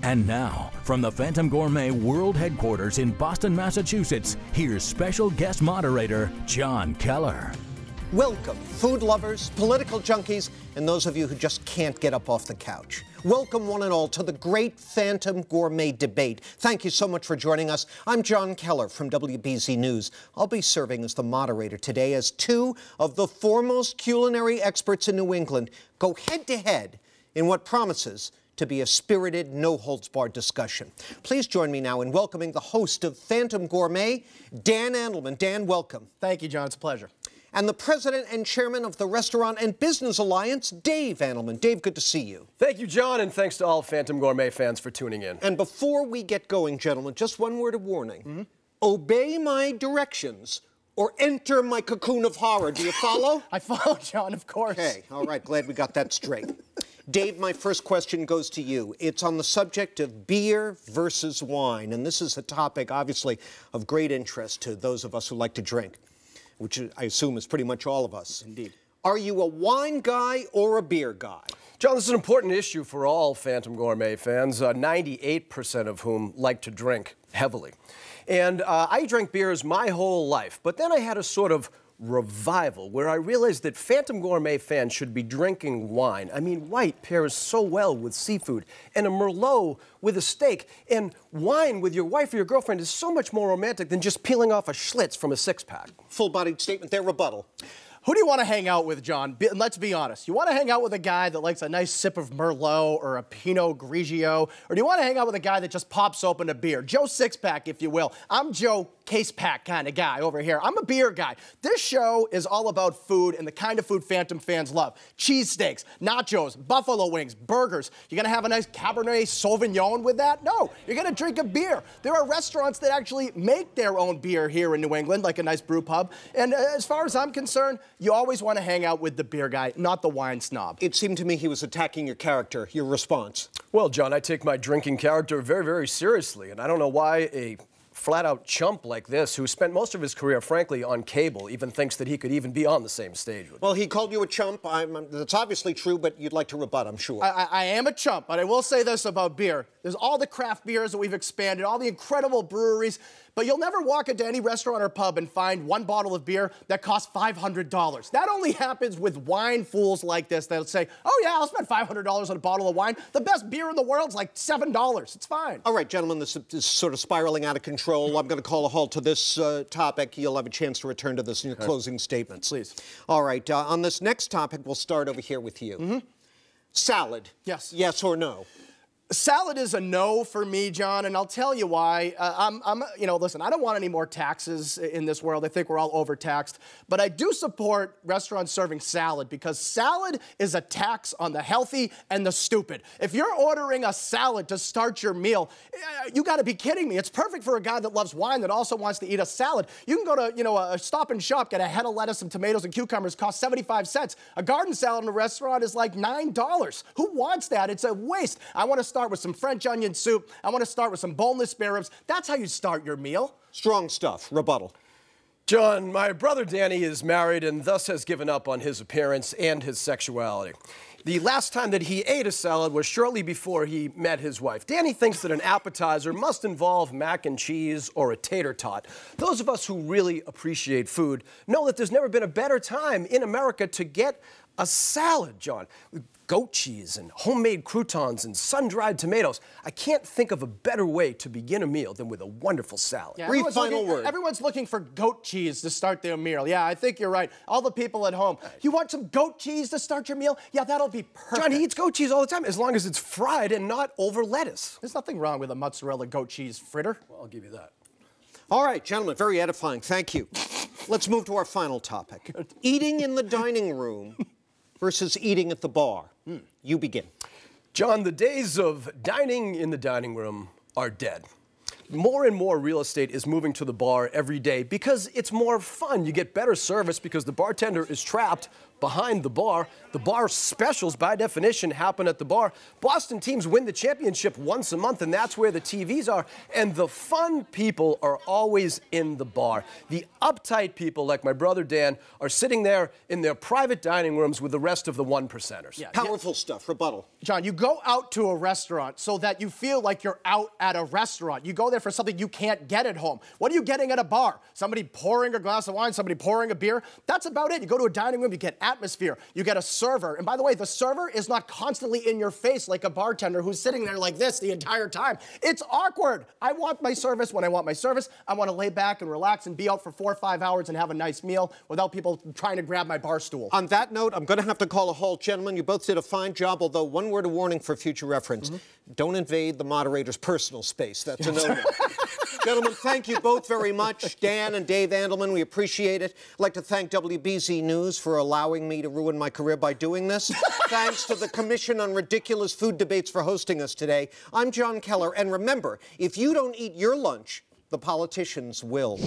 And now, from the Phantom Gourmet World Headquarters in Boston, Massachusetts, here's special guest moderator, Jon Keller. Welcome, food lovers, political junkies, and those of you who just can't get up off the couch. Welcome, one and all, to the great Phantom Gourmet debate. Thank you so much for joining us. I'm Jon Keller from WBZ News. I'll be serving as the moderator today as two of the foremost culinary experts in New England go head-to-head in what promises to be a spirited, no-holds-barred discussion. Please join me now in welcoming the host of Phantom Gourmet, Dan Andelman. Dan, welcome. Thank you, John. It's a pleasure. And the president and chairman of the Restaurant and Business Alliance, Dave Andelman. Dave, good to see you. Thank you, John, and thanks to all Phantom Gourmet fans for tuning in. And before we get going, gentlemen, just one word of warning. Obey my directions or enter my cocoon of horror. Do you follow? I follow, John, of course. Okay, all right, glad we got that straight. Dave, my first question goes to you. It's on the subject of beer versus wine, and this is a topic, obviously, of great interest to those of us who like to drink, which I assume is pretty much all of us. Indeed. Are you a wine guy or a beer guy? John, this is an important issue for all Phantom Gourmet fans, 98% of whom like to drink heavily. And I drank beers my whole life, but then I had a sort of revival where I realized that Phantom Gourmet fans should be drinking wine. I mean, white pairs so well with seafood, and a Merlot with a steak, and wine with your wife or your girlfriend is so much more romantic than just peeling off a Schlitz from a six-pack. Full-bodied statement there, rebuttal. Who do you want to hang out with, John? Let's be honest. You want to hang out with a guy that likes a nice sip of Merlot or a Pinot Grigio? Or do you want to hang out with a guy that just pops open a beer? Joe Six-Pack, if you will. I'm Joe Case-Pack kind of guy over here. I'm a beer guy. This show is all about food and the kind of food Phantom fans love. Cheesesteaks, nachos, buffalo wings, burgers. You're going to have a nice Cabernet Sauvignon with that? No, you're going to drink a beer. There are restaurants that actually make their own beer here in New England, like a nice brew pub. And as far as I'm concerned, you always want to hang out with the beer guy, not the wine snob. It seemed to me he was attacking your character. Your response? Well, John, I take my drinking character very, very seriously, and I don't know why a flat-out chump like this, who spent most of his career, frankly, on cable, even thinks that he could even be on the same stage with me. Well, he called you a chump. That's obviously true, but you'd like to rebut, I'm sure. I am a chump, but I will say this about beer. There's all the craft beers that we've expanded, all the incredible breweries, but you'll never walk into any restaurant or pub and find one bottle of beer that costs $500. That only happens with wine fools like this that'll say, oh yeah, I'll spend $500 on a bottle of wine. The best beer in the world's like $7. It's fine. All right, gentlemen, this is sort of spiraling out of control. I'm going to call a halt to this topic. You'll have a chance to return to this in your closing statements. Please. All right, on this next topic, we'll start over here with you. Salad. Yes. Yes or no? Salad is a no for me, John, and I'll tell you why. Listen, I don't want any more taxes in this world. I think we're all overtaxed. But I do support restaurants serving salad because salad is a tax on the healthy and the stupid. If you're ordering a salad to start your meal, you got to be kidding me. It's perfect for a guy that loves wine that also wants to eat a salad. You can go to, a Stop and Shop, get a head of lettuce, some tomatoes and cucumbers, cost 75 cents. A garden salad in a restaurant is like $9. Who wants that? It's a waste. I want to start with some French onion soup. I want to start with some boneless spare ribs. That's how you start your meal. Strong stuff. Rebuttal. John, my brother Danny is married and thus has given up on his appearance and his sexuality. The last time that he ate a salad was shortly before he met his wife. Danny thinks that an appetizer must involve mac and cheese or a tater tot. Those of us who really appreciate food know that there's never been a better time in America to get a salad, John. Goat cheese and homemade croutons and sun-dried tomatoes. I can't think of a better way to begin a meal than with a wonderful salad. Yeah, Brief final word. Everyone's looking for goat cheese to start their meal. Yeah, I think you're right. All the people at home. You want some goat cheese to start your meal? Yeah, that'll be perfect. John, he eats goat cheese all the time as long as it's fried and not over lettuce. There's nothing wrong with a mozzarella goat cheese fritter. Well, I'll give you that. All right, gentlemen, very edifying. Thank you. Let's move to our final topic. Eating in the dining room versus eating at the bar. You begin. John, the days of dining in the dining room are dead. More and more real estate is moving to the bar every day because it's more fun. You get better service because the bartender is trapped behind the bar. The bar specials, by definition, happen at the bar. Boston teams win the championship once a month, and that's where the TVs are. And the fun people are always in the bar. The uptight people, like my brother Dan, are sitting there in their private dining rooms with the rest of the one-percenters. Yeah, powerful stuff. Rebuttal. John, you go out to a restaurant so that you feel like you're out at a restaurant. You go there for something you can't get at home. What are you getting at a bar? Somebody pouring a glass of wine, somebody pouring a beer? That's about it. You go to a dining room, you get atmosphere, you get a server. And by the way, the server is not constantly in your face like a bartender who's sitting there like this the entire time. It's awkward. I want my service when I want my service. I want to lay back and relax and be out for 4 or 5 hours and have a nice meal without people trying to grab my bar stool. On that note, I'm going to have to call a halt. Gentlemen, you both did a fine job, although one word of warning for future reference. Don't invade the moderator's personal space. That's a no-no. Gentlemen, thank you both very much. Dan and Dave Andelman, we appreciate it. I'd like to thank WBZ News for allowing me to ruin my career by doing this. Thanks to the Commission on Ridiculous Food Debates for hosting us today. I'm Jon Keller, and remember, if you don't eat your lunch, the politicians will.